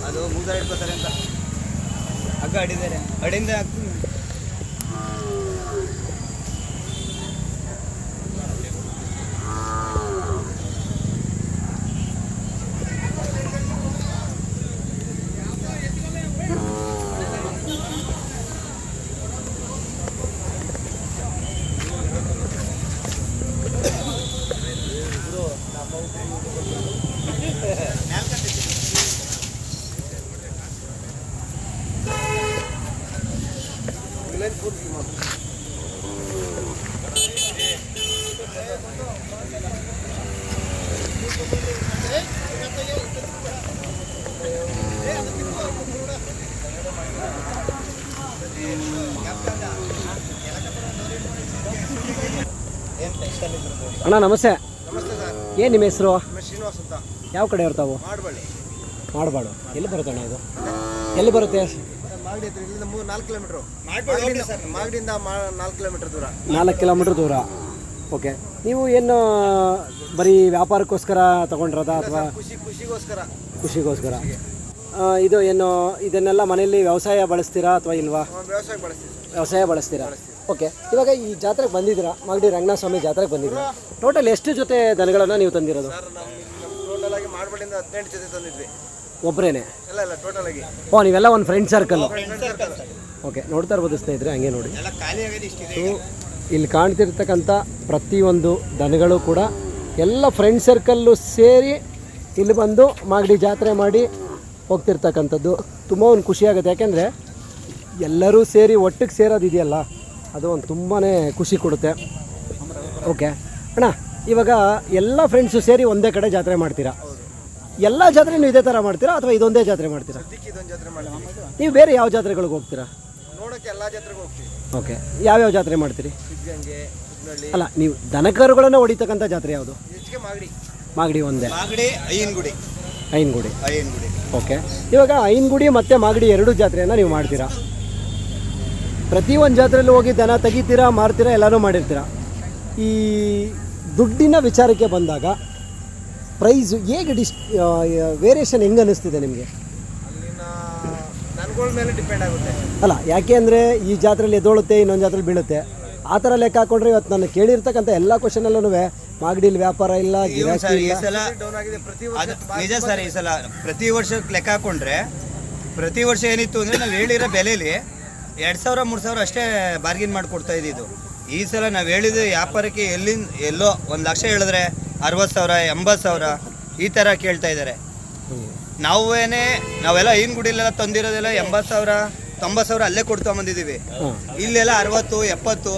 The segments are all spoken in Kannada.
ಅದು ಮೂದಾರ ಇಟ್ಕೋತಾರೆ ಅಂತ ಹಗ್ಗ ಅಡಿದ್ದಾರೆ ಅಡಿಂದ ಹಾಕ್ತೀನಿ. ಅಣ್ಣ ನಮಸ್ತೆ. ನಮಸ್ತೆ ಸರ್. ಏನು ನಿಮ್ಮ ಹೆಸರು? ಶ್ರೀನಿವಾಸ್ ಅಂತ. ಯಾವ ಕಡೆ ಇರ್ತಾವು? ಮಾಡಬಾಡು. ಎಲ್ಲಿ ಬರುತ್ತೆ ಅಣ್ಣ ಇದು? ಎಲ್ಲಿ ಬರುತ್ತೆ? ಮಾಗಡಿ ಹತ್ರ ಇಲ್ಲಿಂದ 4 ಕಿಲೋಮೀಟ್ರು. ಮಾಗಡಿಯಿಂದ 4 ಕಿಲೋಮೀಟರ್ ದೂರ. 4 ಕಿಲೋಮೀಟ್ರ್ ದೂರ. ಓಕೆ. ನೀವು ಏನು ಬರೀ ವ್ಯಾಪಾರಕ್ಕೋಸ್ಕರ ತಗೊಂಡ್ರದ ಅಥವಾ ಖುಷಿಗೋಸ್ಕರ? ಇದು ಏನು ಇದನ್ನೆಲ್ಲ ಮನೆಯಲ್ಲಿ ವ್ಯವಸಾಯ ಬಳಸ್ತೀರಾ ಅಥವಾ ಇಲ್ವಾ? ವ್ಯವಸಾಯ ಬಳಸ್ತೀರಾ. ಓಕೆ. ಇವಾಗ ಈ ಜಾತ್ರೆಗೆ ಬಂದಿದ್ದೀರಾ, ಮಾಗಡಿ ರಂಗನಾಥ ಸ್ವಾಮಿ ಜಾತ್ರೆಗೆ ಬಂದಿದ್ದೀರಾ. ಟೋಟಲ್ ಎಷ್ಟು ಜೊತೆ ದನಗಳನ್ನು ನೀವು ತಂದಿರೋದು? ಒಬ್ಬರೇನೆ? ಓ, ನೀವೆಲ್ಲ ಒಂದು ಫ್ರೆಂಡ್ ಸರ್ಕಲ್ಲು. ಓಕೆ. ನೋಡ್ತಾ ಇರ್ಬೋದು ಸ್ನೇಹಿತರೆ, ಹಂಗೆ ನೋಡಿ. ಇಲ್ಲಿ ಕಾಣ್ತಿರ್ತಕ್ಕಂಥ ಪ್ರತಿಯೊಂದು ದನಗಳು ಕೂಡ ಎಲ್ಲ ಫ್ರೆಂಡ್ ಸರ್ಕಲ್ಲು ಸೇರಿ ಇಲ್ಲಿ ಬಂದು ಮಾಗಡಿ ಜಾತ್ರೆ ಮಾಡಿ ಹೋಗ್ತಿರ್ತಕ್ಕಂಥದ್ದು. ತುಂಬ ಒಂದು ಖುಷಿಯಾಗುತ್ತೆ, ಯಾಕೆಂದರೆ ಎಲ್ಲರೂ ಸೇರಿ ಒಟ್ಟಿಗೆ ಸೇರೋದಿದೆಯಲ್ಲ, ಅದು ಒಂದು ತುಂಬಾ ಖುಷಿ ಕೊಡುತ್ತೆ. ಓಕೆ ಅಣ್ಣ, ಇವಾಗ ಎಲ್ಲ ಫ್ರೆಂಡ್ಸು ಸೇರಿ ಒಂದೇ ಕಡೆ ಜಾತ್ರೆ ಮಾಡ್ತೀರಾ? ಎಲ್ಲ ಜಾತ್ರೆನೂ ಇದೇ ಥರ ಮಾಡ್ತೀರಾ ಅಥವಾ ಇದೊಂದೇ ಜಾತ್ರೆ ಮಾಡ್ತೀರಾ? ನೀವು ಬೇರೆ ಯಾವ ಜಾತ್ರೆಗಳಿಗೆ ಹೋಗ್ತೀರಾ? ಓಕೆ. ಯಾವ್ಯಾವ ಜಾತ್ರೆ ಮಾಡ್ತೀರಿ? ಅಲ್ಲ, ನೀವು ದನಕರುಗಳನ್ನು ಹೊಡಿತಕ್ಕಂಥ ಜಾತ್ರೆ ಯಾವುದು? ಮಾಗಡಿ ಒಂದೇ. ಐನಗುಡಿ. ಓಕೆ. ಇವಾಗ ಐನಗುಡಿ ಮತ್ತು ಮಾಗಡಿ ಎರಡು ಜಾತ್ರೆಯನ್ನು ನೀವು ಮಾಡ್ತೀರಾ. ಪ್ರತಿಯೊಂದು ಜಾತ್ರೆಯಲ್ಲಿ ಹೋಗಿ ದನ ತೆಗಿತೀರಾ, ಮಾರ್ತೀರಾ, ಎಲ್ಲನೂ ಮಾಡಿರ್ತೀರ. ಈ ದುಡ್ಡಿನ ವಿಚಾರಕ್ಕೆ ಬಂದಾಗ ಪ್ರೈಸು ಹೇಗೆ ವೇರಿಯೇಷನ್ ಹೆಂಗೆ ಅನ್ನಿಸ್ತಿದೆ ನಿಮಗೆ? ಮೇಲೆ ಡಿಪೆಂಡ್ ಆಗುತ್ತೆ. ಅಲ್ಲ, ಯಾಕೆ ಅಂದರೆ ಈ ಜಾತ್ರೆಯಲ್ಲಿ ಎದ್ದೋಳುತ್ತೆ, ಇನ್ನೊಂದು ಜಾತ್ರೆಲಿ ಬೀಳುತ್ತೆ. ಆ ಥರ ಲೆಕ್ಕ ಹಾಕೊಂಡ್ರೆ ಇವತ್ತು ನಾನು ಕೇಳಿರ್ತಕ್ಕಂಥ ಎಲ್ಲ ಕ್ವಶನಲ್ಲೂ ಮಾಗಡಿಲಿ ವ್ಯಾಪಾರ ಇಲ್ಲ, ಗಿರಾಕಿ ಇಲ್ಲ. ನಿಜ ಸರ್. ಈ ಸಲ ಪ್ರತಿ ವರ್ಷ ಲೆಕ್ಕ ಹಾಕೊಂಡ್ರೆ ಪ್ರತಿ ವರ್ಷ ಏನಿತ್ತು ಅಂದರೆ ನಾವು ಹೇಳಿರೋ ಬೆಲೆಯಲ್ಲಿ 2,000-3,000 ಅಷ್ಟೇ ಬಾರ್ಗಿನ್ ಮಾಡಿಕೊಡ್ತಾ ಇದ್ದಿದ್ದು. ಈ ಸಲ ನಾವು ಹೇಳಿದ ವ್ಯಾಪಾರಕ್ಕೆ ಎಲ್ಲೋ 1 ಲಕ್ಷ ಹೇಳಿದ್ರೆ 60,000, 80,000 ಈ ಥರ ಕೇಳ್ತಾ ಇದ್ದಾರೆ. ನಾವೆಲ್ಲ ಐನಗುಡಿಲೆಲ್ಲ ತಂದಿರೋದೆಲ್ಲ 80,000, 90,000 ಅಲ್ಲೇ ಕೊಡ್ತಾ ಬಂದಿದ್ದೀವಿ. ಇಲ್ಲೆಲ್ಲ 60, 70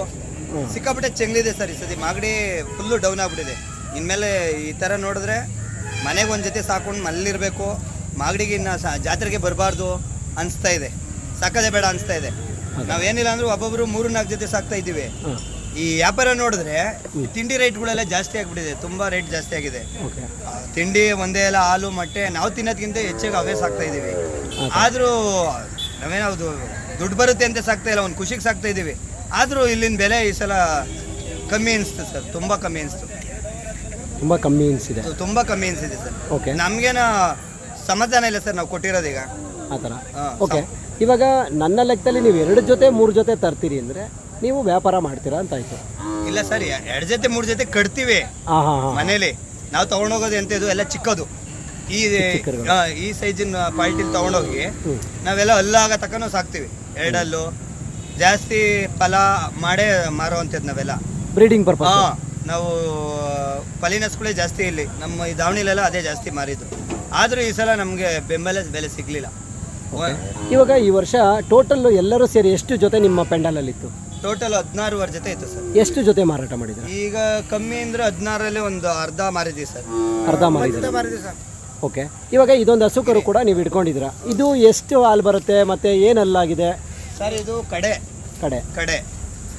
ಸಿಕ್ಕಾಪಟ್ಟೆ ಚೆಂಗ್ಲಿದೆ ಸರ್. ಈ ಸತಿ ಮಾಗಡಿ ಫುಲ್ಲು ಡೌನ್ ಆಗ್ಬಿಟ್ಟಿದೆ. ಇನ್ಮೇಲೆ ಈ ಥರ ನೋಡಿದ್ರೆ ಮನೆಗೆ ಒಂದು ಜೊತೆ ಸಾಕೊಂಡು ಮಲ್ಲಿರಬೇಕು, ಮಾಗಡಿಗೆ ಇನ್ನು ಜಾತ್ರೆಗೆ ಬರಬಾರ್ದು ಅನಿಸ್ತಾ ಇದೆ. ಸಾಕೋದೇ ಬೇಡ ಅನಿಸ್ತಾ ಇದೆ. ನಾವೇನಿಲ್ಲ ಅಂದ್ರೂ ಒಬ್ಬೊಬ್ರು 3-4 ಜೊತೆ ಸಾಕ್ತಾ ಇದ್ದೀವಿ. ಈ ವ್ಯಾಪಾರ ನೋಡಿದ್ರೆ ತಿಂಡಿ ರೇಟ್ಗಳೆಲ್ಲ ಜಾಸ್ತಿ ಆಗಿಬಿಟ್ಟಿದೆ. ತುಂಬ ರೇಟ್ ಜಾಸ್ತಿ ಆಗಿದೆ. ತಿಂಡಿ ಒಂದೇ ಎಲ್ಲ ಹಾಲು ಮೊಟ್ಟೆ ನಾವು ತಿನ್ನೋದಕ್ಕಿಂತ ಹೆಚ್ಚಾಗಿ ಅವೇ ಸಾಕ್ತಾ ಇದ್ದೀವಿ. ಆದರೂ ನಾವೇನದು ದುಡ್ಡು ಬರುತ್ತೆ ಅಂತ ಸಾಕ್ತಾ ಇಲ್ಲ, ಒಂದು ಖುಷಿಗೆ ಸಾಕ್ತಾ ಇದ್ದೀವಿ. ಆದರೂ ಇಲ್ಲಿನ ಬೆಲೆ ಈ ಸಲ ಕಮ್ಮಿ ಅನಿಸ್ತು ಸರ್. ತುಂಬ ಕಮ್ಮಿ ಅನಿಸ್ತು. ತುಂಬ ಕಮ್ಮಿ ಅನಿಸಿದೆ ಸರ್. ಓಕೆ. ನಮಗೇನ ಸಮಾಧಾನ ಇಲ್ಲ ಸರ್, ನಾವು ಕೊಟ್ಟಿರೋದೀಗ ಆ ಥರ. ಓಕೆ. ಇವಾಗ ನನ್ನ ಲೆಕ್ಕದಲ್ಲಿ ನೀವು 2 ಜೊತೆ 3 ಜೊತೆ ತರ್ತೀರಿ ಅಂದರೆ ನೀವು ವ್ಯಾಪಾರ ಮಾಡ್ತೀರಾ ಅಂತ ಆಯಿತು? ಇಲ್ಲ ಸರ್, 2 ಜೊತೆ 3 ಜೊತೆ ಕಟ್ತೀವಿ ಮನೇಲಿ. ನಾವು ತೊಗೊಂಡೋಗೋದು ಎಂಥದ್ದು ಎಲ್ಲ ಚಿಕ್ಕದು. ಈ ಸೈಜಿನ ಕ್ವಾಲಿಟಿಲಿ ತೊಗೊಂಡೋಗಿ ನಾವೆಲ್ಲ ಅಲ್ಲಾಗ ತಕ್ಕನೂ ಸಾಕ್ತೀವಿ. 2 ಹಲ್ಲು ಜಾಸ್ತಿ ಫಲ ಮಾಡೇ ಮಾರುವಂಥದ್ದು ನಾವೆಲ್ಲ. Breeding purpose. ನಾವು ಫಲಿನಸ್ಗಳೇ ಜಾಸ್ತಿ ಇಲ್ಲಿ ನಮ್ಮ ಈ ದಾವಣಿಲೆಲ್ಲ ಅದೇ ಜಾಸ್ತಿ ಮಾರಿದ್ದು. ಆದರೂ ಈ ಸಲ ನಮಗೆ ಬೆಂಬಲ ಬೆಲೆ ಸಿಗಲಿಲ್ಲ. ಇವಾಗ ಈ ವರ್ಷ ಟೋಟಲ್ ಎಲ್ಲರೂ ಸೇರಿ ಎಷ್ಟು ಜೊತೆ ನಿಮ್ಮ ಪೆಂಡಾಲಲ್ಲಿತ್ತು? ಟೋಟಲ್ 16 ಜೊತೆ ಇತ್ತು ಸರ್. ಎಷ್ಟು ಜೊತೆ ಮಾರಾಟ ಮಾಡಿದ್ರು? ಈಗ ಕಮ್ಮಿ ಅಂದರೆ 16ರಲ್ಲಿ ಒಂದು ಅರ್ಧ ಮಾರಿದ್ವಿ ಸರ್. ಅರ್ಧ ಮಾರಿದ್ವಿ ಸರ್. ಓಕೆ. ಇವಾಗ ಇದೊಂದು ಹಸುಕರು ಕೂಡ ನೀವು ಇಟ್ಕೊಂಡಿದ್ದೀರಾ. ಇದು ಎಷ್ಟು ಹಾಲು ಬರುತ್ತೆ ಮತ್ತು ಏನು ಹಲ್ಲಾಗಿದೆ ಸರ್? ಇದು ಕಡೆ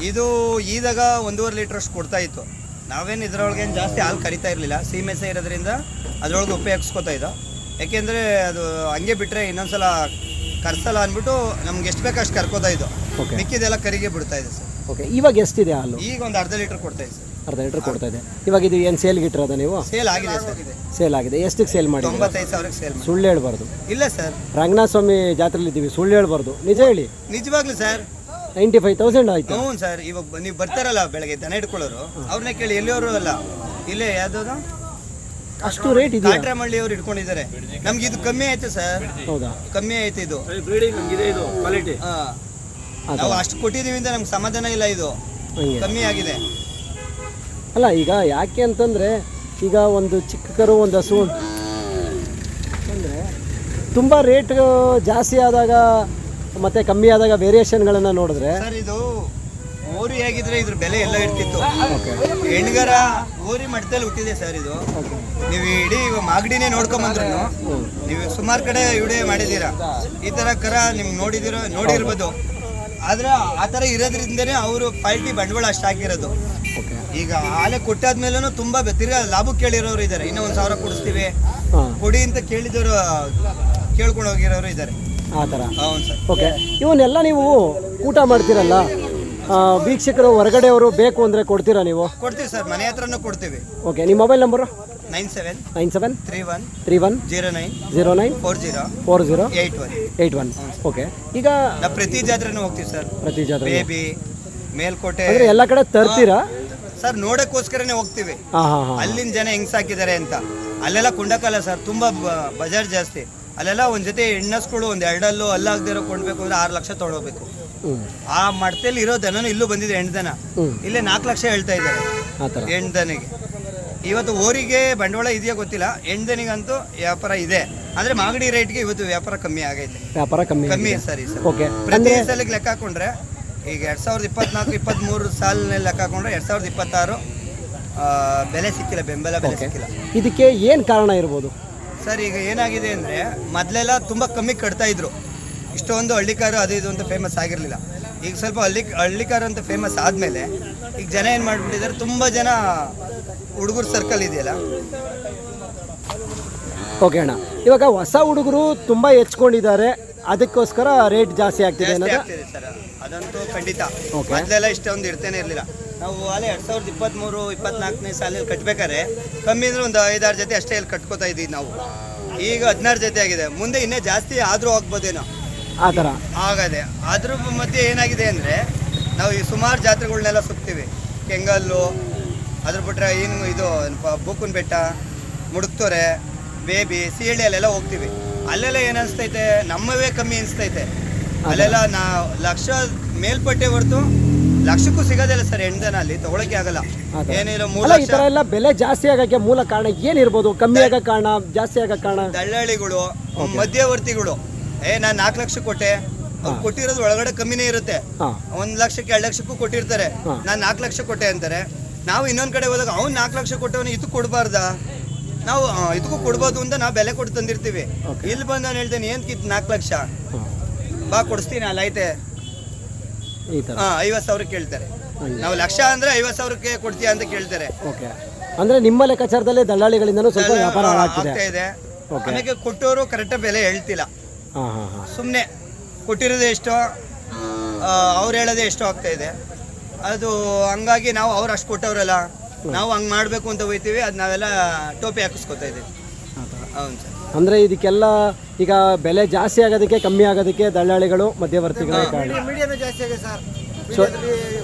ಇದು ಈದಾಗ 1.5 ಲೀಟ್ರ್ ಅಷ್ಟು ಕೊಡ್ತಾ ಇತ್ತು. ನಾವೇನು ಇದರೊಳಗೆ ಜಾಸ್ತಿ ಹಾಲು ಕರಿತಾ ಇರಲಿಲ್ಲ. ಸೀಮೆಸೆ ಇರೋದ್ರಿಂದ ಅದರೊಳಗೆ ಉಪಯೋಗಿಸ್ಕೊತಾ ಇದ್ದೋ. ಯಾಕೆಂದರೆ ಅದು ಹಂಗೆ ಬಿಟ್ಟರೆ ಇನ್ನೊಂದ್ಸಲ ಕರ್ಸಲ್ಲ ಅಂದ್ಬಿಟ್ಟು ನಮ್ಗೆ ಎಷ್ಟು ಬೇಕು ಅಷ್ಟು ಕರ್ಕೋತಾ ಇದ್ದೋ. ಮಿಕ್ಕಿದೆಲ್ಲ ಕರಿಗೆ ಬಿಡ್ತಾ ಇದೆ ಸರ್. ಓಕೆ. ಇವಾಗ ಎಷ್ಟಿದೆ ಹಾಲು? ಈಗ ಒಂದು ಅರ್ಧ ಲೀಟ್ರ್ ಕೊಡ್ತಾ ಇದೆ ಸರ್. ಅರ್ಧ ಲೀಟ್ರ್ ಕೊಡ್ತಾ ಇದೆ. ಇವಾಗ ಇದು ಏನು ಸೇಲ್ಗೆ ಇಟ್ಟಿರೋದ ನೀವು? ಸೇಲ್ ಆಗಿದೆ ಸರ್, ಇದೆ ಸೇಲ್ ಆಗಿದೆ. ಎಷ್ಟಕ್ಕೆ ಸೇಲ್ ಮಾಡಿ? 95,000 ಸೇಲ್ ಮಾಡಿ. ಸುಳ್ಳು ಹೇಳ್ಬಾರ್ದು. ಇಲ್ಲ ಸರ್, ರಂಗನಾಥ ಸ್ವಾಮಿ ಜಾತ್ರೆಲಿ ಇದ್ದೀವಿ, ಸುಳ್ಳು ಹೇಳ್ಬಾರ್ದು, ನಿಜ ಹೇಳಿ. ನಿಜವಾಗ್ಲೂ ಸರ್ 95,000 ಆಯ್ತು. ಹ್ಞೂ ಸರ್. ಇವಾಗ ನೀವು ಬರ್ತಾರಲ್ಲ ಬೆಳಗ್ಗೆ ದನ ಇಟ್ಕೊಳ್ಳೋರು, ಅವ್ರನ್ನೇ ಕೇಳಿ, ಎಲ್ಲಿಯವರು ಅಲ್ಲ, ಇಲ್ಲೇ ಯಾವ್ದು ಅಷ್ಟು ರೇಟ್ ಇದೆಯಾ? ಕಾಟ್ರಮಳ್ಳಿ ಅವ್ರು ಇಟ್ಕೊಂಡಿದ್ದಾರೆ. ನಮ್ಗೆ ಇದು ಕಮ್ಮಿ ಆಯ್ತು ಸರ್. ಹೌದಾ? ಕಮ್ಮಿ ಆಯ್ತು ಇದು ಕ್ವಾಲಿಟಿ. ನಾವು ಅಷ್ಟು ಕೊಟ್ಟಿದೀವಿ ಅಂತ ನಮ್ಗೆ ಸಮಾಧಾನ ಇಲ್ಲ, ಇದು ಹಂಗೆ ಕಮ್ಮಿ ಆಗಿದೆ. ಅಲ್ಲ ಈಗ ಯಾಕೆ ಅಂತಂದರೆ, ಈಗ ಒಂದು ಚಿಕ್ಕ ಕರು ಒಂದು ಹಸು ಅಂದರೆ ತುಂಬ ರೇಟ್ ಜಾಸ್ತಿ ಆದಾಗ ಮತ್ತು ಕಮ್ಮಿ ಆದಾಗ ವೇರಿಯೇಷನ್ಗಳನ್ನು ನೋಡಿದ್ರೆ, ಸರ್ ಇದು ಓರಿ ಆಗಿದ್ರೆ ಇದ್ರ ಬೆಲೆ ಎಲ್ಲ ಇರ್ತಿತ್ತು. ಹೆಣ್ಗರ ಓರಿ ಮಟ್ಟದಲ್ಲಿ ಹುಟ್ಟಿದೆ ಸರ್ ಇದು. ನೀವು ಇಡೀ ಮಾಗಡಿನೇ ನೋಡ್ಕೊಂಬಂದ್ರು ನೀವು ಸುಮಾರು ಕಡೆ ವಿಡಿಯೋ ಮಾಡಿದ್ದೀರಾ. ಈ ತರ ಕರ ನಿಮ್ಗೆ ನೋಡಿರ್ಬೋದು. ಆದ್ರೆ ಆ ತರ ಇರೋದ್ರಿಂದನೇ ಅವರು ಪಾರ್ಟಿ ಬಂಡವಾಳ ಅಷ್ಟು ಹಾಕಿರೋದು. ಈಗ ಆಲೆ ಕೊಟ್ಟಾದ್ಮೇಲೂ ತುಂಬಾ ತಿರ್ಗಾ ಲಾಭಕ್ಕೆ ಕೇಳಿರೋರು ಇದ್ದಾರೆ. ಇನ್ನೂ 1,000 ಕೊಡಿಸ್ತೀವಿ ಕೊಡಿ ಅಂತ ಕೇಳಿದವರು ಕೇಳ್ಕೊಂಡು ಹೋಗಿರೋರು ಇದ್ದಾರೆ. ಆ ಥರ. ಹೌದು ಸರ್. ಓಕೆ, ಇವನ್ನೆಲ್ಲ ನೀವು ಊಟ ಮಾಡ್ತೀರಲ್ಲ, ವೀಕ್ಷಕರು ಹೊರಗಡೆಯವರು ಬೇಕು ಅಂದರೆ ಕೊಡ್ತೀರಾ ನೀವು? ಕೊಡ್ತೀವಿ ಸರ್, ಮನೆ ಹತ್ರನೂ ಕೊಡ್ತೀವಿ. ಓಕೆ, ನಿಮ್ಮ ಮೊಬೈಲ್ ನಂಬರು? 9731 09 40 81. ಓಕೆ, ಈಗ ನಾವು ಪ್ರತಿ ಜಾತ್ರೆನೂ ಹೋಗ್ತೀವಿ ಸರ್. ಪ್ರತಿ ಜಾತ್ರೆ ಬೇಬಿ ಮೇಲ್ಕೋಟೆ ಅಂದರೆ ಎಲ್ಲ ಕಡೆ ತರ್ತೀರಾ ಸರ್? ನೋಡಕ್ಕೋಸ್ಕರನೇ ಹೋಗ್ತೀವಿ. ಹಾಂ ಹಾಂ ಹಾಂ. ಅಲ್ಲಿನ ಜನ ಹೆಂಗ್ ಸಾಕಿದ್ದಾರೆ ಅಂತ. ಅಲ್ಲೆಲ್ಲ ಕುಂಡಕಲ್ಲ ಸರ್, ತುಂಬಾ ಬಜಾರ್ ಜಾಸ್ತಿ. ಅಲ್ಲೆಲ್ಲ ಒಂದ್ ಜೊತೆ ಹೆಣ್ಣಸ್ಗಳು ಒಂದ್ ಎರಡಲ್ಲೂ ಅಲ್ಲಾಗದಿರೋ ಕೊಂಡ್ಬೇಕು ಅಂದ್ರೆ 6 ಲಕ್ಷ ತೊಗೊಳ್ಬೇಕು. ಆ ಮಟ್ಟದಲ್ಲಿ ಇರೋ ದನನು ಇಲ್ಲೂ ಬಂದಿದೆ, ಹೆಣ್ಣು ದನ. ಇಲ್ಲೇ 4 ಲಕ್ಷ ಹೇಳ್ತಾ ಇದ್ದಾರೆ ಹೆಣ್ಣು ದನಿಗೆ. ಇವತ್ತು ಓರಿಗೆ ಬಂಡವಾಳ ಇದೆಯಾ ಗೊತ್ತಿಲ್ಲ, ಹೆಣ್ಣು ದನಿಗಂತೂ ವ್ಯಾಪಾರ ಇದೆ. ಆದ್ರೆ ಮಾಗಡಿ ರೇಟ್ಗೆ ಇವತ್ತು ವ್ಯಾಪಾರ ಕಮ್ಮಿ ಆಗೈತೆ. ವ್ಯಾಪಾರ ಕಮ್ಮಿ ಸರಿ ಸರ್. ಓಕೆ, ಪ್ರತಿ ಸಲಕ್ಕೆ ಲೆಕ್ಕ ಹಾಕೊಂಡ್ರೆ ಈಗ 2024-23 ಸಾಲಿನಲ್ಲಿ ಲೆಕ್ಕ ಹಾಕೊಂಡ್ರೆ 2026 ಬೆಲೆ ಸಿಕ್ಕಿಲ್ಲ, ಬೆಂಬಲ ಬೆಲೆ ಸಿಕ್ಕಿಲ್ಲ. ಇದಕ್ಕೆ ಏನು ಕಾರಣ ಇರ್ಬೋದು ಸರ್? ಈಗ ಏನಾಗಿದೆ ಅಂದರೆ, ಮೊದಲೆಲ್ಲ ತುಂಬ ಕಮ್ಮಿ ಕಟ್ತಾ ಇದ್ರು. ಇಷ್ಟೊಂದು ಹಳ್ಳಿಕಾರು ಅದು ಇದು ಅಂತ ಫೇಮಸ್ ಆಗಿರಲಿಲ್ಲ. ಈಗ ಸ್ವಲ್ಪ ಹಳ್ಳಿಕಾರು ಅಂತ ಫೇಮಸ್ ಆದಮೇಲೆ ಈಗ ಜನ ಏನು ಮಾಡಿಬಿಟ್ಟಿದ್ದಾರೆ, ತುಂಬ ಜನ ಹುಡುಗರು ಸರ್ಕಲ್ ಇದೆಯಲ್ಲ. ಓಕೆ ಅಣ್ಣ, ಇವಾಗ ಹೊಸ ಹುಡುಗರು ತುಂಬ ಹೆಚ್ಕೊಂಡಿದ್ದಾರೆ, ಅದಕ್ಕೋಸ್ಕರ ರೇಟ್ ಜಾಸ್ತಿ ಆಗ್ತಿದೆ ಆಗ್ತಿದೆ ಸರ್. ಅದಂತೂ ಖಂಡಿತ. ಮೊದಲೆಲ್ಲ ಇಷ್ಟೊಂದು ಇರ್ತೇನೆ ಇರಲಿಲ್ಲ. ನಾವು ಅಲ್ಲೇ 2023-24ನೇ ಸಾಲಲ್ಲಿ ಕಟ್ಬೇಕಾದ್ರೆ ಕಮ್ಮಿ ಅಂದ್ರೆ ಒಂದು 5-6 ಜೊತೆ ಅಷ್ಟೇ ಇಲ್ಲಿ ಕಟ್ಕೋತಾ ಇದ್ದೀವಿ ನಾವು. ಈಗ 16 ಜೊತೆ ಆಗಿದೆ. ಮುಂದೆ ಇನ್ನೇ ಜಾಸ್ತಿ ಆದರೂ ಆಗ್ಬೋದೇನೋ ಆ ಥರ ಆಗದೆ. ಅದ್ರ ಮಧ್ಯೆ ಏನಾಗಿದೆ ಅಂದರೆ, ನಾವು ಈ ಸುಮಾರು ಜಾತ್ರೆಗಳನ್ನೆಲ್ಲ ಸುತ್ತೀವಿ. ಕೆಂಗಲ್ಲು, ಅದ್ರ ಬಿಟ್ರೆ ಇನ್ನು ಇದು ಬೂಕುನ್ ಬೆಟ್ಟ, ಮುಡುಕ್ತೋರೆ, ಬೇಬಿ, ಸಿಹಳ್ಳಿ ಅಲ್ಲೆಲ್ಲ ಹೋಗ್ತೀವಿ. ಅಲ್ಲೆಲ್ಲ ಏನು ಅನಿಸ್ತೈತೆ, ನಮ್ಮವೇ ಕಮ್ಮಿ ಅನಿಸ್ತೈತೆ. ಅಲ್ಲೆಲ್ಲ ಲಕ್ಷ ಮೇಲ್ಪಟ್ಟೆ ಹೊರತು ಲಕ್ಷಕ್ಕೂ ಸಿಗೋದಿಲ್ಲ ಸರ್. ಹೆಣ್ದನ ಅಲ್ಲಿ ತಗೊಳಕ್ಕೆ ಆಗಲ್ಲ. ಏನಿಲ್ಲ 3 ಲಕ್ಷ. ಈ ಥರ ಎಲ್ಲ ಬೆಲೆ ಜಾಸ್ತಿ ಆಗೋಕ್ಕೆ ಮೂಲ ಕಾರಣ ಏನಿರ್ಬೋದು? ಕಮ್ಮಿ ಆಗೋ ಕಾರಣ, ಜಾಸ್ತಿ ಆಗೋ ಕಾರಣ? ದಳ್ಳಾಳಿಗಳು, ಮಧ್ಯವರ್ತಿಗಳು. ನಾನು 4 ಲಕ್ಷ ಕೊಟ್ಟೆ, ಅವ್ರು ಕೊಟ್ಟಿರೋದು ಒಳಗಡೆ ಕಮ್ಮಿನೇ ಇರುತ್ತೆ. 1 ಲಕ್ಷಕ್ಕೆ 2 ಲಕ್ಷಕ್ಕೂ ಕೊಟ್ಟಿರ್ತಾರೆ. ನಾನು 4 ಲಕ್ಷ ಕೊಟ್ಟೆ ಅಂತಾರೆ. ನಾವು ಇನ್ನೊಂದ್ ಕಡೆ ಹೋದಾಗ ಅವ್ನು 4 ಲಕ್ಷ ಕೊಟ್ಟವನು ಇದು ಕೊಡಬಾರ್ದ, ನಾವು ಇದಕ್ಕೂ ಕೊಡ್ಬೋದು ಅಂತ ನಾವು ಬೆಲೆ ಕೊಟ್ಟು ತಂದಿರ್ತೀವಿ. ಇಲ್ಲಿ ಬಂದು ನಾನು ಹೇಳ್ತೇನೆ, ಏನ್ ಕಿತ್ 4 ಲಕ್ಷ ಬಾ ಕೊಡಿಸ್ತೀನಿ, ಅಲ್ಲ ಐತೆ 50,000 ಕೇಳ್ತಾರೆ. ನಾವು ಲಕ್ಷ ಅಂದ್ರೆ 50,000ಕ್ಕೆ ಕೊಡ್ತೀಯ ಅಂತ ಕೇಳ್ತಾರೆ. ಓಕೆ, ಅಂದ್ರೆ ನಿಮ್ಮ ಲೆಕ್ಕಾಚಾರದಲ್ಲಿ ದಳ್ಳಾಳಿಗಳಿಂದನೂ ಸ್ವಲ್ಪ ವ್ಯಾಪಾರ ಆಗ್ತಾ ಇದೆ. ಆಮೇಲೆ ಕೊಟ್ಟವರು ಕರೆಕ್ಟ್ ಬೆಲೆ ಹೇಳ್ತಿಲ್ಲ, ಸುಮ್ಮನೆ ಕೊಟ್ಟಿರೋದು ಎಷ್ಟೋ ಅವ್ರು ಹೇಳೋದೇ ಎಷ್ಟೋ ಆಗ್ತಾ ಇದೆ. ಅದು ಹಂಗಾಗಿ ನಾವು ಅವ್ರು ಅಷ್ಟು ಕೊಟ್ಟವ್ರಲ್ಲ, ನಾವು ಹಂಗೆ ಮಾಡಬೇಕು ಅಂತ ಹೋಗ್ತೀವಿ. ಅದು ನಾವೆಲ್ಲ ಟೋಪಿ ಹಾಕಿಸ್ಕೊತಾ ಇದ್ದೀವಿ. ಹೌದು ಸರ್. ಅಂದರೆ ಇದಕ್ಕೆಲ್ಲ ಈಗ ಬೆಲೆ ಜಾಸ್ತಿ ಆಗೋದಕ್ಕೆ, ಕಮ್ಮಿ ಆಗೋದಕ್ಕೆ ದಳ್ಳಾಳಿಗಳು, ಮಧ್ಯವರ್ತಿಗಳೇ ಕಾರಣ. ಮೀಡಿಯಾನು ಜಾಸ್ತಿ ಆಗಿದೆ ಸರ್. ಮೀಡಿಯಾದಲ್ಲಿ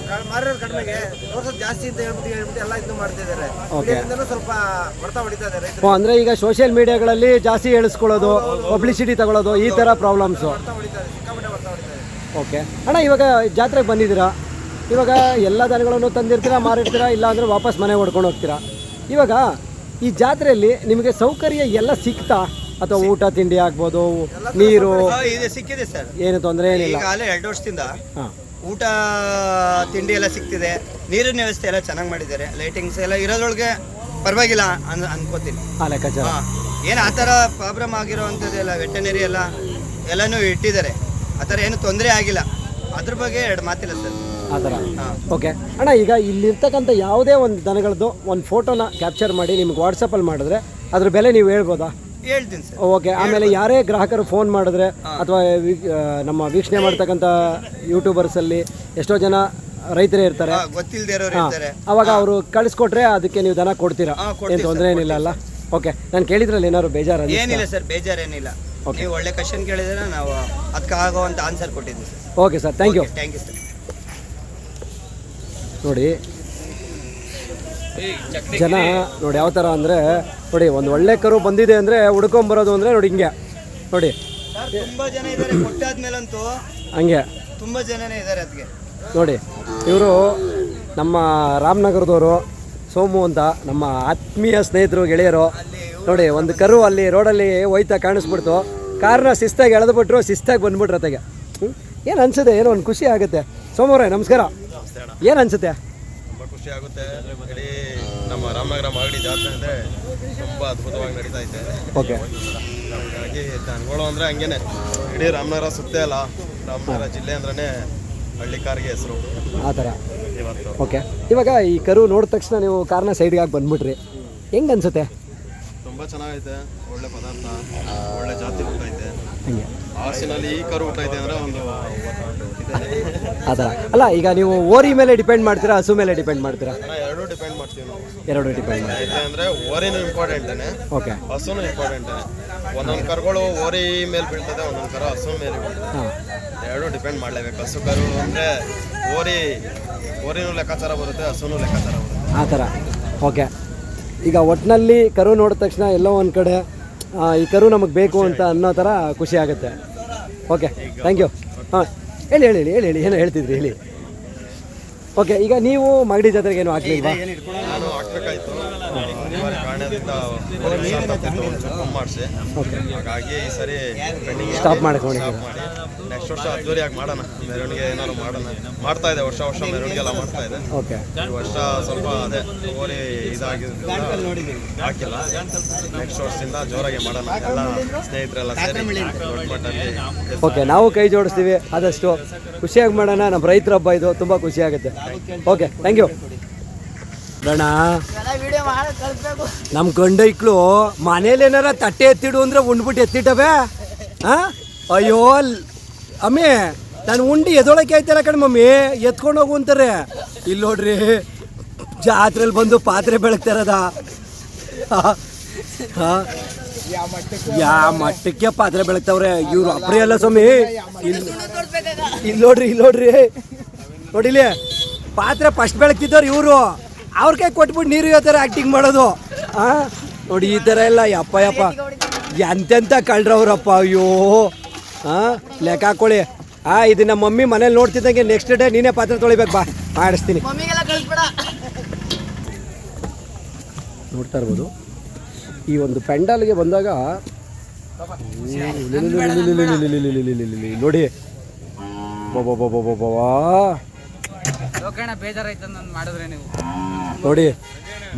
ಮಾರೋರು ಕಡಿಮೆಗೆ ತೋರ್ಸೋದು ಜಾಸ್ತಿ ಅಂತ ಹೇಳ್ಬಿಟ್ಟು ಎಲ್ಲ ಇದು ಮಾಡ್ತಿದ್ದಾರೆ. ಮೀಡಿಯಾದಿಂದನೂ ಸ್ವಲ್ಪ ಬರ್ತಾ ಹೊಡಿತಾ ಇದ್ದಾರೆ. ಅಂದರೆ ಈಗ ಸೋಷಿಯಲ್ ಮೀಡಿಯಾಗಳಲ್ಲಿ ಜಾಸ್ತಿ ಹೇಳಿಸ್ಕೊಳ್ಳೋದು, ಪಬ್ಲಿಸಿಟಿ ತಗೊಳ್ಳೋದು, ಈ ಥರ ಪ್ರಾಬ್ಲಮ್ಸು. ಓಕೆ ಅಣ್ಣ, ಇವಾಗ ಜಾತ್ರೆಗೆ ಬಂದಿದ್ದೀರಾ, ಇವಾಗ ಎಲ್ಲ ದನಗಳನ್ನು ತಂದಿರ್ತೀರಾ, ಮಾರಿರ್ತೀರಾ, ಇಲ್ಲ ಅಂದರೆ ವಾಪಸ್ ಮನೆ ಹೊಡ್ಕೊಂಡು ಹೋಗ್ತೀರಾ. ಇವಾಗ ಈ ಜಾತ್ರೆಯಲ್ಲಿ ನಿಮಗೆ ಸೌಕರ್ಯ ಎಲ್ಲ ಸಿಗ್ತಾ, ಅಥವಾ ಊಟ ತಿಂಡಿ ಆಗ್ಬೋದು, ನೀರು ಸಿಕ್ಕಿದೆ ಸರ್, ಏನು ತೊಂದರೆ ಏನಿಲ್ಲ? ಈಗ 2 ವರ್ಷದಿಂದ ಊಟ ತಿಂಡಿ ಎಲ್ಲ ಸಿಗ್ತಿದೆ. ನೀರಿನ ವ್ಯವಸ್ಥೆ ಎಲ್ಲ ಚೆನ್ನಾಗಿ ಮಾಡಿದ್ದಾರೆ. ಲೈಟಿಂಗ್ಸ್ ಎಲ್ಲ ಇರೋದ್ರೊಳಗೆ ಪರವಾಗಿಲ್ಲ ಅನ್ಕೋತೀನಿ. ಲೆಕ್ಕಾಚಾರ ಏನು ಆ ಥರ ಪ್ರಾಬ್ಲಮ್ ಆಗಿರೋವಂಥದ್ದೆಲ್ಲ ವೆಟನರಿ ಎಲ್ಲನೂ ಇಟ್ಟಿದ್ದಾರೆ. ಆ ಥರ ಏನು ತೊಂದರೆ ಆಗಿಲ್ಲ. ಅದ್ರ ಬಗ್ಗೆ 2 ಮಾತಿಲ್ಲ ಸರ್. ಆ ಥರ. ಓಕೆ ಅಣ್ಣ, ಈಗ ಇಲ್ಲಿರ್ತಕ್ಕಂಥ ಯಾವುದೇ ಒಂದು ದನಗಳದ್ದು ಒಂದು ಫೋಟೋನ ಕ್ಯಾಪ್ಚರ್ ಮಾಡಿ ನಿಮ್ಗೆ ವಾಟ್ಸಪ್ಪಲ್ಲಿ ಮಾಡಿದ್ರೆ ಅದ್ರ ಬೆಲೆ ನೀವು ಹೇಳ್ಬೋದಾ? ಹೇಳ್ತೀನಿ ಸರ್. ಓಕೆ, ಆಮೇಲೆ ಯಾರೇ ಗ್ರಾಹಕರು ಫೋನ್ ಮಾಡಿದ್ರೆ ಅಥವಾ ನಮ್ಮ ವೀಕ್ಷಣೆ ಮಾಡ್ತಕ್ಕಂಥ ಯೂಟ್ಯೂಬರ್ಸಲ್ಲಿ ಎಷ್ಟೋ ಜನ ರೈತರೇ ಇರ್ತಾರೆ, ಗೊತ್ತಿಲ್ಲದೆ ಇರೋರು ಇರ್ತಾರೆ. ಅವಾಗ ಅವರು ಕಳಿಸ್ಕೊಟ್ರೆ ಅದಕ್ಕೆ ನೀವು ದನ ಕೊಡ್ತೀರಾ, ಏನು ತೊಂದರೆ ಏನಿಲ್ಲ ಅಲ್ಲ? ಓಕೆ, ನಾನು ಕೇಳಿದ್ರಲ್ಲಿ ಏನಾದ್ರು ಬೇಜಾರು? ಏನಿಲ್ಲ ಸರ್, ಬೇಜಾರೇನಿಲ್ಲ. ನೀವು ಒಳ್ಳೆ ಕ್ವಶನ್ ಕೇಳಿದ್ರೆ ನಾವು ಅದಕ್ಕೆ ಆಗೋವಂಥ ಆನ್ಸರ್ ಕೊಟ್ಟಿದ್ವಿ sir. Okay sir, thank you. Thank you sir. ನೋಡಿ ಜನ ನೋಡಿ ಯಾವ ಥರ ಅಂದರೆ, ನೋಡಿ ಒಂದು ಒಳ್ಳೆ ಕರು ಬಂದಿದೆ ಅಂದರೆ ಹುಡ್ಕೊಂಬರೋದು ಅಂದರೆ ನೋಡಿ ಹಿಂಗೆ ನೋಡಿ. ತುಂಬ ಜನ ಇದ್ದಾರೆ, ಕೊಟ್ಟಾದ್ಮೇಲಂತೂ ಹಂಗೆ ತುಂಬ ಜನನೇ ಇದ್ದಾರೆ ಅದಕ್ಕೆ. ನೋಡಿ ಇವರು ನಮ್ಮ ರಾಮನಗರದವರು, ಸೋಮು ಅಂತ ನಮ್ಮ ಆತ್ಮೀಯ ಸ್ನೇಹಿತರು, ಗೆಳೆಯರು. ನೋಡಿ ಒಂದು ಕರು ಅಲ್ಲಿ ರೋಡಲ್ಲಿ ಹೋಯ್ತಾ ಕಾಣಿಸ್ಬಿಡ್ತು, ಕಾರ್ನ ಶಿಸ್ತಾಗಿ ಎಳೆದ್ಬಿಟ್ರು, ಶಿಸ್ತಾಗಿ ಬಂದ್ಬಿಟ್ರು ಅತೆಗೆ. ಏನು ಅನ್ಸುತ್ತೆ? ಏನೋ ಒಂದು ಖುಷಿ ಆಗುತ್ತೆ. ಸೋಮವಾರ ನಮಸ್ಕಾರ. ಏನು ಅನ್ಸುತ್ತೆ? ತುಂಬ ಖುಷಿ ಆಗುತ್ತೆ. ಇಡೀ ನಮ್ಮ ರಾಮನಗರ ಮಾಗಡಿ ಜಾತ್ರೆ ಅಂದರೆ ತುಂಬ ಅದ್ಭುತವಾಗಿ ನಡೀತಾ ಇದೆ. ಓಕೆ, ಹಾಗಾಗಿ ದನಗಳು ಅಂದರೆ ಹಂಗೇನೆ ಇಡೀ ರಾಮನಗರ ಸುತ್ತೇ ಅಲ್ಲ, ರಾಮನಗರ ಜಿಲ್ಲೆ ಅಂದ್ರೇ ಹಳ್ಳಿಕಾರಿಗೆ ಹೆಸರು ಆ ಥರ ಇವತ್ತು. ಓಕೆ, ಇವಾಗ ಈ ಕರು ನೋಡಿದ ತಕ್ಷಣ ನೀವು ಕಾರ್ನ ಸೈಡ್ಗೆ ಹಾಕಿ ಬಂದ್ಬಿಟ್ರಿ, ಹೆಂಗೆ ಅನ್ಸುತ್ತೆ? ತುಂಬ ಚೆನ್ನಾಗೈತೆ, ಒಳ್ಳೆ ಪದಾರ್ಥ, ಒಳ್ಳೆ ಜಾತಿ ಊಟ ಐತೆ. ಹಂಗೆ ಹಾಸಿನಲ್ಲಿ ಈ ಕರು ಊಟ ಐತೆ ಅಂದರೆ ಒಂದು ಆ ಥರ ಅಲ್ಲ. ಈಗ ನೀವು ಓರಿ ಮೇಲೆ ಡಿಪೆಂಡ್ ಮಾಡ್ತೀರಾ, ಹಸು ಮೇಲೆ ಡಿಪೆಂಡ್ ಮಾಡ್ತೀರಾ? ಎರಡೂ ಡಿಪೆಂಡ್ ಮಾಡ್ತೀವಿ ನಾವು. ಎರಡು ಡಿಪೆಂಡ್ ಮಾಡಿ. ಐತೆ ಅಂದರೆ ಓರಿನೂ ಇಂಪಾರ್ಟೆಂಟೇ, ಓಕೆ, ಹಸುನೂ ಇಂಪಾರ್ಟೆಂಟೇ. ಒಂದೊಂದು ಕರುಗಳು ಓರಿ ಮೇಲೆ ಬೀಳ್ತದೆ, ಒಂದೊಂದು ಕರು ಹಸು ಮೇಲೆ ಬೀಳ್ತದೆ. ಹಾಂ, ಎರಡೂ ಡಿಪೆಂಡ್ ಮಾಡಲೇಬೇಕು. ಹಸು ಕರು ಅಂದರೆ ಓರಿನೂ ಲೆಕ್ಕಾಚಾರ ಬರುತ್ತೆ, ಹಸುನೂ ಲೆಕ್ಕಾಚಾರ ಬರುತ್ತೆ. ಆ ಥರ. ಓಕೆ, ಈಗ ಒಟ್ಟಿನಲ್ಲಿ ಕರು ನೋಡಿದ ತಕ್ಷಣ ಎಲ್ಲೋ ಒಂದು ಕಡೆ ಈ ಕರು ನಮಗೆ ಬೇಕು ಅಂತ ಅನ್ನೋ ಥರ ಖುಷಿ ಆಗುತ್ತೆ. Okay, thank you. ಹಾಂ, ಹೇಳಿ ಹೇಳಿ ಹೇಳಿ ಹೇಳಿ ಏನೋ ಹೇಳ್ತಿದ್ರಿ, ಹೇಳಿ. ಓಕೆ, ಈಗ ನೀವು ಮಾಗಡಿ ಜಾತ್ರೆಗೆ ಏನು ಹಾಕ್ಲಿಲ್ವಾ? ನಾನು ಹಾಕ್ಬೇಕಾಯ್ತು, ಕಾರಣದಿಂದ ಮಾಡಿಸಿ. ಓಕೆ, ಹಾಗಾಗಿ ಈ ಸರಿ ಸ್ಟಾಪ್ ಮಾಡ್ಕೊಂಡು ಮಾಡಿ ನೆಕ್ಸ್ಟ್ ವರ್ಷ ಅದ್ದೂರಿಯಾಗಿ ಮಾಡೋಣ, ಮೆರವಣಿಗೆ ಏನಾದ್ರು ಮಾಡೋಣ. ಮಾಡ್ತಾ ಇದೆ ವರ್ಷ ಮೆರವಣಿಗೆ ಎಲ್ಲ ಮಾಡ್ತಾ ಇದೆ. ಓಕೆ, ಈ ವರ್ಷ ಸ್ವಲ್ಪ ಅದೇ ಓರಿ ಇದಾಗಿದ್ದರಿಂದ ಹಾಕಿಲ್ಲ. ನೆಕ್ಸ್ಟ್ ವರ್ಷದಿಂದ ಜೋರಾಗಿ ಮಾಡೋಣ, ಎಲ್ಲ ಸ್ನೇಹಿತರೆಲ್ಲ ಸೇರಿ ದೊಡ್ಡ ಮಟ್ಟದಲ್ಲಿ. ಓಕೆ, ನಾವು ಕೈ ಜೋಡಿಸ್ತೀವಿ, ಆದಷ್ಟು ಖುಷಿಯಾಗಿ ಮಾಡೋಣ. ನಮ್ಮ ರೈತರ ಹಬ್ಬ ಇದು, ತುಂಬ ಖುಷಿ ಆಗುತ್ತೆ. Okay, thank you. ಬೇಡ, ನಮ್ಮ ಗಂಡೈಕ್ಳು ಮನೇಲಿ ಏನಾರ ತಟ್ಟೆ ಎತ್ತಿಡು ಅಂದರೆ ಉಂಡ್ಬಿಟ್ಟು ಎತ್ತಿಟ್ಟವೆ. ಹಾಂ, ಅಯ್ಯೋ ಅಮ್ಮಿ, ನಾನು ಉಂಡು ಎದೊಳಕ್ಕೆ ಆಯ್ತಲ್ಲ ಕಣ್ ಮಮ್ಮಿ, ಎತ್ಕೊಂಡು ಹೋಗು ಅಂತಾರೆ. ಇಲ್ಲಿ ನೋಡ್ರಿ, ಜಾತ್ರೆಯಲ್ಲಿ ಬಂದು ಪಾತ್ರೆ ಬೆಳಗ್ತಾರದ. ಹಾಂ, ಯಾ ಮಟ್ಟಕ್ಕೆ ಪಾತ್ರೆ ಬೆಳಗ್ತಾವ್ರೆ ಇವ್ರು, ಅಪ್ರಿ ಅಲ್ಲ ಸ್ವಾಮಿ. ಇಲ್ಲಿ ನೋಡ್ರಿ, ಇಲ್ಲಿ ನೋಡ್ರಿ, ನೋಡಿಲಿ ಪಾತ್ರೆ ಫಸ್ಟ್ ಬೆಳಗ್ತಿದ್ದವ್ರು ಇವರು, ಅವ್ರ ಕೈ ಕೊಟ್ಬಿಟ್ಟು ನೀರು ಯಾವ ಥರ ಆ್ಯಕ್ಟಿಂಗ್ ಮಾಡೋದು. ಹಾಂ, ನೋಡಿ ಈ ಥರ ಎಲ್ಲ ಯಪ್ಪ ಯಪ್ಪ ಎಂತೆಂಥ ಕಳ್ರವ್ರಪ್ಪ. ಅಯ್ಯೋ, ಹಾಂ, ಲೆಕ್ಕ ಹಾಕೊಳ್ಳಿ. ಇದು ನಮ್ಮ ಮಮ್ಮಿ ಮನೇಲಿ ನೋಡ್ತಿದ್ದಂಗೆ ನೆಕ್ಸ್ಟ್ ಡೇ ನೀನೇ ಪಾತ್ರೆ ತೊಳಿಬೇಕು, ಬಾ ಮಾಡಿಸ್ತೀನಿ. ನೋಡ್ತಾ ಇರ್ಬೋದು, ಈ ಒಂದು ಪೆಂಡಾಲ್ಗೆ ಬಂದಾಗ ನೋಡಿ, ನೋಡಿ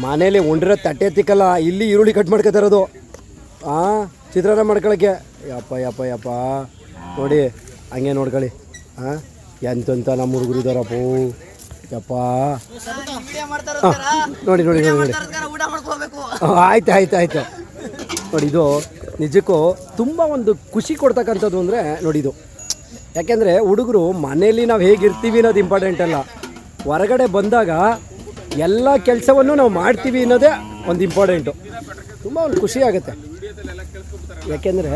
ಮನೇಲಿ ಉಂಡ್ರೆ ತಟ್ಟೆ ತಿಕ್ಕಲ್ಲ, ಇಲ್ಲಿ ಈರುಳ್ಳಿ ಕಟ್ ಮಾಡ್ಕೊತಾ ಇರೋದು. ಹಾಂ, ಚಿತ್ರಾನ್ನ ಮಾಡ್ಕೊಳಕ್ಕೆ. ಯಪ್ಪ ಯಪ್ಪ ಯಪ್ಪ, ನೋಡಿ ಹಂಗೆ ನೋಡ್ಕೊಳ್ಳಿ. ಹಾಂ, ಎಂತೆಂಥ ನಮ್ಮ ಹುಡುಗರು ಇದ್ದಾರಪ್ಪ ಯಪ್ಪ. ನೋಡಿ ನೋಡಿ ನೋಡಿ ನೋಡಿ, ಆಯ್ತು ಆಯ್ತು ಆಯಿತು. ನೋಡಿ ಇದು ನಿಜಕ್ಕೂ ತುಂಬ ಒಂದು ಖುಷಿ ಕೊಡ್ತಕ್ಕಂಥದ್ದು ಅಂದರೆ ನೋಡಿ ಇದು. ಯಾಕೆಂದರೆ ಹುಡುಗರು ಮನೇಲಿ ನಾವು ಹೇಗಿರ್ತೀವಿ ಅನ್ನೋದು ಇಂಪಾರ್ಟೆಂಟ್ ಅಲ್ಲ, ಹೊರಗಡೆ ಬಂದಾಗ ಎಲ್ಲ ಕೆಲಸವನ್ನು ನಾವು ಮಾಡ್ತೀವಿ ಅನ್ನೋದೇ ಒಂದು ಇಂಪಾರ್ಟೆಂಟು. ತುಂಬ ಒಂದು ಖುಷಿ ಆಗುತ್ತೆ. ಯಾಕೆಂದರೆ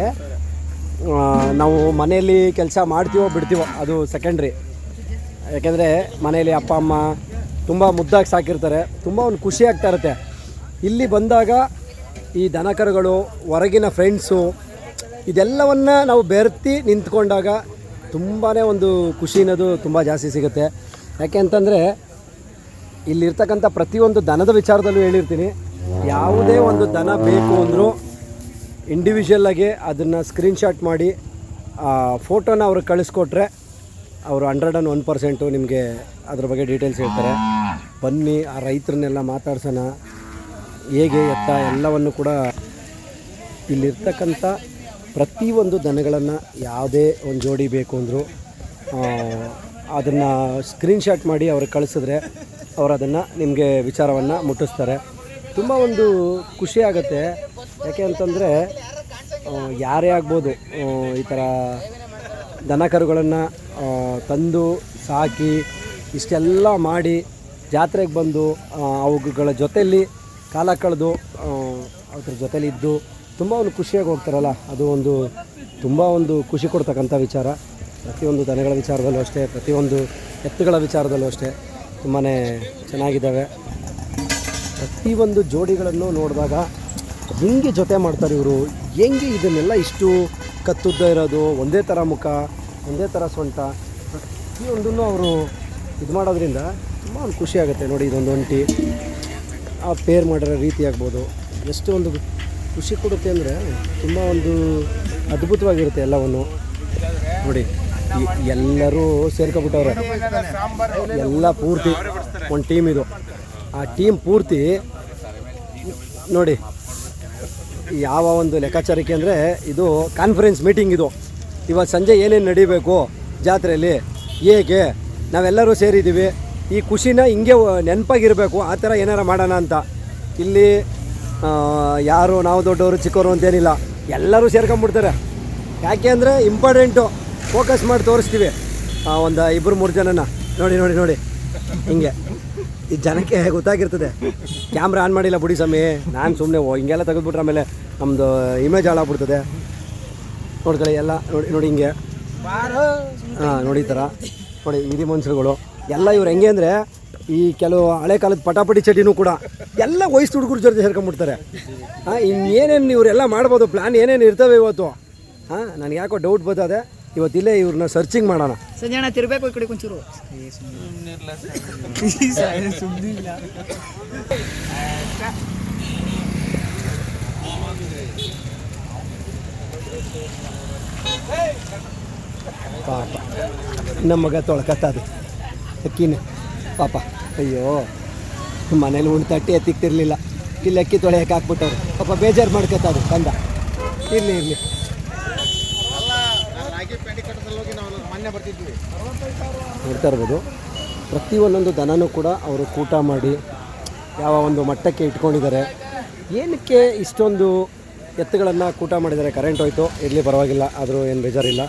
ನಾವು ಮನೆಯಲ್ಲಿ ಕೆಲಸ ಮಾಡ್ತೀವೋ ಬಿಡ್ತೀವೋ ಅದು ಸೆಕೆಂಡ್ರಿ. ಯಾಕೆಂದರೆ ಮನೆಯಲ್ಲಿ ಅಪ್ಪ ಅಮ್ಮ ತುಂಬ ಮುದ್ದಾಗಿ ಸಾಕಿರ್ತಾರೆ, ತುಂಬ ಒಂದು ಖುಷಿ ಆಗ್ತಾ ಇರುತ್ತೆ. ಇಲ್ಲಿ ಬಂದಾಗ ಈ ದನಕರುಗಳು, ಹೊರಗಿನ ಫ್ರೆಂಡ್ಸು, ಇದೆಲ್ಲವನ್ನು ನಾವು ಬೆರೆತಿ ನಿಂತ್ಕೊಂಡಾಗ ತುಂಬಾ ಒಂದು ಖುಷಿ ಅನ್ನೋದು ತುಂಬ ಜಾಸ್ತಿ ಸಿಗುತ್ತೆ. ಯಾಕೆ ಅಂತಂದರೆ ಇಲ್ಲಿರ್ತಕ್ಕಂಥ ಪ್ರತಿಯೊಂದು ದನದ ವಿಚಾರದಲ್ಲೂ ಹೇಳಿರ್ತೀನಿ, ಯಾವುದೇ ಒಂದು ದನ ಬೇಕು ಅಂದರೂ ಇಂಡಿವಿಜುವಲ್ಲಾಗಿ ಅದನ್ನು ಸ್ಕ್ರೀನ್ಶಾಟ್ ಮಾಡಿ ಫೋಟೋನ ಅವ್ರಿಗೆ ಕಳಿಸ್ಕೊಟ್ರೆ ಅವರು 101% ನಿಮಗೆ ಅದ್ರ ಬಗ್ಗೆ ಡೀಟೇಲ್ಸ್ ಹೇಳ್ತಾರೆ. ಬನ್ನಿ ಆ ರೈತರನ್ನೆಲ್ಲ ಮಾತಾಡ್ಸೋಣ, ಹೇಗೆ ಎತ್ತ ಎಲ್ಲವನ್ನು ಕೂಡ. ಇಲ್ಲಿರ್ತಕ್ಕಂಥ ಪ್ರತಿಯೊಂದು ದನಗಳನ್ನು ಯಾವುದೇ ಒಂದು ಜೋಡಿ ಬೇಕು ಅಂದರೂ ಅದನ್ನು ಸ್ಕ್ರೀನ್ಶಾಟ್ ಮಾಡಿ ಅವ್ರಿಗೆ ಕಳಿಸಿದ್ರೆ ಅವರು ಅದನ್ನು ನಿಮಗೆ ವಿಚಾರವನ್ನು ಮುಟ್ಟಿಸ್ತಾರೆ. ತುಂಬ ಒಂದು ಖುಷಿ ಆಗುತ್ತೆ. ಯಾಕೆ ಅಂತಂದರೆ ಯಾರೇ ಆಗ್ಬೋದು ಈ ಥರ ದನ ಕರುಗಳನ್ನು ತಂದು ಸಾಕಿ ಇಷ್ಟೆಲ್ಲ ಮಾಡಿ ಜಾತ್ರೆಗೆ ಬಂದು ಅವುಗಳ ಜೊತೆಯಲ್ಲಿ ಕಾಲ ಕಳೆದು ಅದ್ರ ಜೊತೆಲಿ ಇದ್ದು ತುಂಬ ಒಂದು ಖುಷಿಯಾಗಿ ಹೋಗ್ತಾರಲ್ಲ, ಅದು ಒಂದು ತುಂಬ ಒಂದು ಖುಷಿ ಕೊಡ್ತಕ್ಕಂಥ ವಿಚಾರ. ಪ್ರತಿಯೊಂದು ದನಗಳ ವಿಚಾರದಲ್ಲೂ ಅಷ್ಟೇ, ಪ್ರತಿಯೊಂದು ಎತ್ತುಗಳ ವಿಚಾರದಲ್ಲೂ ಅಷ್ಟೇ ತುಂಬಾ ಚೆನ್ನಾಗಿದ್ದಾವೆ. ಪ್ರತಿಯೊಂದು ಜೋಡಿಗಳನ್ನು ನೋಡಿದಾಗ ಹೆಂಗೆ ಜೊತೆ ಮಾಡ್ತಾರೆ ಇವರು, ಹೆಂಗೆ ಇದನ್ನೆಲ್ಲ ಇಷ್ಟು ಕತ್ತುದ್ದ ಇರೋದು, ಒಂದೇ ಥರ ಮುಖ, ಒಂದೇ ಥರ ಸೊಂಟ, ಪ್ರತಿಯೊಂದನ್ನು ಅವರು ಇದು ಮಾಡೋದ್ರಿಂದ ತುಂಬ ಒಂದು ಖುಷಿ ಆಗುತ್ತೆ. ನೋಡಿ, ಇದೊಂದು ಒಂಟಿ ಆ ಪೇರ್ ಮಾಡಿರೋ ರೀತಿ ಆಗ್ಬೋದು, ಎಷ್ಟು ಒಂದು ಖುಷಿ ಕೊಡುತ್ತೆ ಅಂದರೆ ತುಂಬ ಒಂದು ಅದ್ಭುತವಾಗಿರುತ್ತೆ ಎಲ್ಲವನ್ನು. ನೋಡಿ, ಎಲ್ಲರೂ ಸೇರ್ಕೊಬಿಟ್ಟವ್ರೆ, ಎಲ್ಲ ಪೂರ್ತಿ ಒಂದು ಟೀಮ್ ಇದು. ಆ ಟೀಮ್ ಪೂರ್ತಿ ನೋಡಿ ಯಾವ ಒಂದು ಲೆಕ್ಕಾಚಾರಕ್ಕೆ ಅಂದರೆ ಇದು ಕಾನ್ಫರೆನ್ಸ್ ಮೀಟಿಂಗ್. ಇದು ಇವತ್ತು ಸಂಜೆ ಏನೇನು ನಡೀಬೇಕು ಜಾತ್ರೆಯಲ್ಲಿ, ಹೇಗೆ ನಾವೆಲ್ಲರೂ ಸೇರಿದ್ದೀವಿ, ಈ ಖುಷಿನ ಹಿಂಗೆ ನೆನಪಾಗಿರಬೇಕು, ಆ ಥರ ಏನಾರ ಮಾಡೋಣ ಅಂತ. ಇಲ್ಲಿ ಯಾರು ನಾವು ದೊಡ್ಡವರು ಚಿಕ್ಕವರು ಅಂತೇನಿಲ್ಲ, ಎಲ್ಲರೂ ಸೇರ್ಕೊಂಬಿಡ್ತಾರೆ. ಯಾಕೆ ಅಂದರೆ ಇಂಪಾರ್ಟೆಂಟು, ಫೋಕಸ್ ಮಾಡಿ ತೋರಿಸ್ತೀವಿ ಒಂದು 2-3 ಜನನ. ನೋಡಿ ನೋಡಿ ನೋಡಿ ಹಿಂಗೆ ಈ ಜನಕ್ಕೆ ಗೊತ್ತಾಗಿರ್ತದೆ. ಕ್ಯಾಮ್ರಾ ಆನ್ ಮಾಡಿಲ್ಲ ಬಿಡಿ ಸಮಯ, ನಾನು ಸುಮ್ಮನೆ ಹಿಂಗೆಲ್ಲ ತೆಗೆದುಬಿಟ್ರೆ ಆಮೇಲೆ ನಮ್ಮದು ಇಮೇಜ್ ಹಾಳಾಗ್ಬಿಡ್ತದೆ. ನೋಡ್ಕೊಳ್ಳಿ ಎಲ್ಲ ನೋಡಿ ನೋಡಿ ಹಿಂಗೆ ನೋಡಿ ಈ ಥರ ನೋಡಿ ಹಿರಿ ಮನುಷ್ಯರುಗಳು ಎಲ್ಲ ಇವ್ರು ಹೆಂಗೆ ಅಂದರೆ ಈ ಕೆಲವು ಹಳೆ ಕಾಲದ ಪಟಾಪಟಿ ಚಟಿನೂ ಕೂಡ ಎಲ್ಲ ವಯಸ್ಸು ಹುಡುಗರ ಜೊತೆ ಸೇರ್ಕೊಂಡ್ಬಿಡ್ತಾರೆ. ಇನ್ನೇನೇನು ಇವರೆಲ್ಲ ಮಾಡ್ಬೋದು, ಪ್ಲ್ಯಾನ್ ಏನೇನು ಇರ್ತವೆ ಇವತ್ತು. ನನಗೆ ಯಾಕೋ ಡೌಟ್ ಬರ್ತದೆ, ಇವತ್ತಿಲ್ಲೇ ಇವ್ರನ್ನ ಸರ್ಚಿಂಗ್ ಮಾಡೋಣ. ಸಂಜೆ ತಿರ್ಬೇಕು ಈ ಕಡೆ ಒಂಚೂರು ಪಾಪ ನಮ್ಮ ಮಗ ತೊಳ್ಕತ್ತದು ಅಕ್ಕಿನ ಪಾಪ. ಅಯ್ಯೋ, ಮನೇಲಿ ಉಂಡು ತಟ್ಟಿ ಎತ್ತಿಕ್ತಿರ್ಲಿಲ್ಲ, ಇಲ್ಲಿ ಅಕ್ಕಿ ತೊಳೆಯಕ್ಕೆ ಹಾಕ್ಬಿಟ್ಟವ್ರು ಪಾಪ. ಬೇಜಾರು ಮಾಡ್ಕೊತದು ಕಂದ. ಇರಲಿ ಇರಲಿ, ನೋಡ್ತಾ ಇರ್ಬೋದು. ಪ್ರತಿಯೊಂದೊಂದು ದನನೂ ಕೂಡ ಅವರು ಕೂಟ ಮಾಡಿ ಯಾವ ಒಂದು ಮಟ್ಟಕ್ಕೆ ಇಟ್ಕೊಂಡಿದ್ದಾರೆ. ಏನಕ್ಕೆ ಇಷ್ಟೊಂದು ಎತ್ತುಗಳನ್ನು ಕೂಟ ಮಾಡಿದ್ದಾರೆ? ಕರೆಂಟ್ ಹೋಯ್ತು, ಇರಲಿ ಪರವಾಗಿಲ್ಲ, ಆದರೂ ಏನು ಬೇಜಾರಿಲ್ಲ.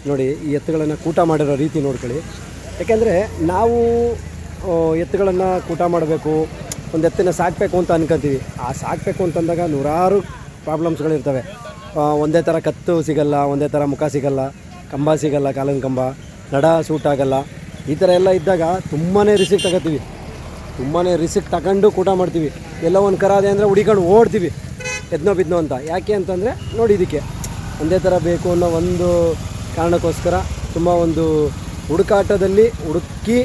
ನೋಡಿ, ಈ ಎತ್ತುಗಳನ್ನು ಕೂಟ ಮಾಡಿರೋ ರೀತಿ ನೋಡ್ಕೊಳ್ಳಿ. ಯಾಕೆಂದರೆ ನಾವು ಎತ್ತುಗಳನ್ನು ಕೂಟ ಮಾಡಬೇಕು, ಒಂದು ಎತ್ತನ್ನು ಸಾಕಬೇಕು ಅಂತ ಅನ್ಕೊತೀವಿ. ಆ ಸಾಕಬೇಕು ಅಂತಂದಾಗ ನೂರಾರು ಪ್ರಾಬ್ಲಮ್ಸ್ಗಳಿರ್ತವೆ. ಒಂದೇ ಥರ ಕತ್ತು ಸಿಗಲ್ಲ, ಒಂದೇ ಥರ ಮುಖ ಸಿಗಲ್ಲ, ಕಂಬ ಸಿಗಲ್ಲ, ಕಾಲಿನ ಕಂಬ, ನಡ ಸೂಟ್ ಆಗಲ್ಲ. ಈ ಥರ ಎಲ್ಲ ಇದ್ದಾಗ ತುಂಬಾ ರಿಸ್ಕ್ ತಗೋತೀವಿ, ತುಂಬಾ ರಿಸ್ಕ್ ತಗೊಂಡು ಕೂಟ ಮಾಡ್ತೀವಿ. ಎಲ್ಲ ಒಂದು ಕರಾದೆ ಅಂದರೆ ಹುಡಿಕೊಂಡು ಓಡ್ತೀವಿ ಎದ್ನೋ ಬಿದ್ನೋ ಅಂತ. ಯಾಕೆ ಅಂತಂದರೆ ನೋಡಿ, ಇದಕ್ಕೆ ಒಂದೇ ಥರ ಬೇಕು ಅನ್ನೋ ಒಂದು ಕಾರಣಕ್ಕೋಸ್ಕರ ತುಂಬ ಒಂದು ಹುಡುಕಾಟದಲ್ಲಿ ಹುಡುಕಿ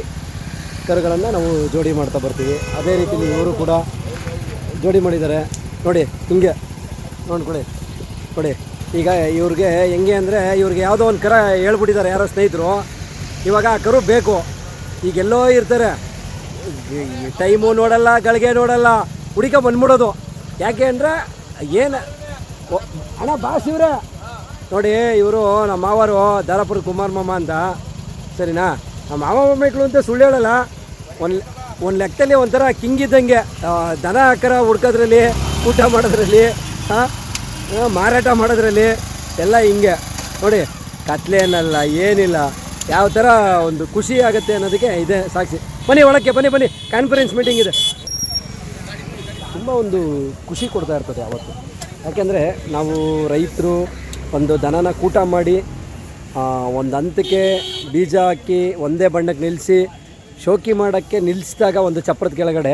ಕರುಗಳನ್ನು ನಾವು ಜೋಡಿ ಮಾಡ್ತಾ ಬರ್ತೀವಿ. ಅದೇ ರೀತಿಯಲ್ಲಿ ಇವರು ಕೂಡ ಜೋಡಿ ಮಾಡಿದ್ದಾರೆ. ನೋಡಿ ಹಿಂಗೆ ನೋಡ್ಕೊಳ್ಳಿ. ನೋಡಿ, ಈಗ ಇವ್ರಿಗೆ ಹೆಂಗೆ ಅಂದರೆ ಇವ್ರಿಗೆ ಯಾವುದೋ ಒಂದು ಕರ ಹೇಳ್ಬಿಟ್ಟಿದ್ದಾರೆ ಯಾರೋ ಸ್ನೇಹಿತರು, ಇವಾಗ ಆ ಕರು ಬೇಕು. ಈಗೆಲ್ಲೋ ಇರ್ತಾರೆ, ಟೈಮು ನೋಡಲ್ಲ, ಗಳಿಗೆ ನೋಡಲ್ಲ, ಹುಡುಕ ಬಂದ್ಬಿಡೋದು. ಯಾಕೆ ಅಂದರೆ ಏನು ಅಣ್ಣ ಬಾಸ್ ಇವರೇ ನೋಡಿ, ಇವರು ನಮ್ಮ ಮಾವರು ದಾರಾಪುರ ಕುಮಾರ್ ಮಾಮ ಅಂತ, ಸರಿನಾ? ನಮ್ಮ ಮಾವ ಮಕ್ಕಳು ಅಂತ ಸುಳ್ಳು ಹೇಳಲ್ಲ. ಒಂದು ಲೆಕ್ಕದಲ್ಲಿ ಒಂಥರ ಕಿಂಗಿದ್ದಂಗೆ, ದನ ಕರ ಹುಡ್ಕೋದ್ರಲ್ಲಿ, ಊಟ ಮಾಡೋದ್ರಲ್ಲಿ, ಮಾರಾಟ ಮಾಡೋದ್ರಲ್ಲಿ ಎಲ್ಲ ಹಿಂಗೆ ನೋಡಿ. ಕತ್ಲೇನಲ್ಲ, ಏನಿಲ್ಲ, ಯಾವ ಥರ ಒಂದು ಖುಷಿ ಆಗುತ್ತೆ ಅನ್ನೋದಕ್ಕೆ ಇದೆ ಸಾಕ್ಷಿ. ಬನ್ನಿ ಒಳಕ್ಕೆ, ಬನ್ನಿ ಬನ್ನಿ, ಕಾನ್ಫರೆನ್ಸ್ ಮೀಟಿಂಗ್ ಇದೆ. ತುಂಬ ಒಂದು ಖುಷಿ ಕೊಡ್ತಾ ಇರ್ತದೆ ಅವತ್ತು. ಯಾಕೆಂದರೆ ನಾವು ರೈತರು ಒಂದು ದನನ ಕೂಟ ಮಾಡಿ ಒಂದು ಹಂತಕ್ಕೆ ಬೀಜ ಹಾಕಿ ಒಂದೇ ಬಣ್ಣಕ್ಕೆ ನಿಲ್ಲಿಸಿ ಶೋಕಿ ಮಾಡೋಕ್ಕೆ ನಿಲ್ಲಿಸಿದಾಗ ಒಂದು ಚಪ್ರದ ಕೆಳಗಡೆ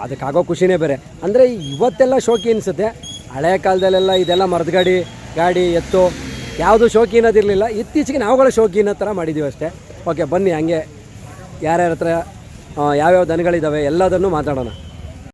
ಅದಕ್ಕಾಗೋ ಖುಷಿನೇ ಬೇರೆ. ಅಂದರೆ ಇವತ್ತೆಲ್ಲ ಶೋಕಿ ಅನಿಸುತ್ತೆ, ಹಳೆ ಕಾಲದಲ್ಲೆಲ್ಲ ಇದೆಲ್ಲ ಮರದ ಗಾಡಿ ಎತ್ತು ಯಾವುದು ಶೋಕಿ ಅನ್ನೋದಿರಲಿಲ್ಲ. ಇತ್ತೀಚೆಗೆ ನಾವುಗಳ ಶೋಕಿ ಅನ್ನೋ ಥರ ಮಾಡಿದ್ದೀವಿ ಅಷ್ಟೇ. ಓಕೆ, ಬನ್ನಿ ಹಂಗೆ ಯಾರ್ಯಾರ ಹತ್ರ ಯಾವ್ಯಾವ ದನಗಳಿದ್ದಾವೆ ಎಲ್ಲದನ್ನು ಮಾತಾಡೋಣ.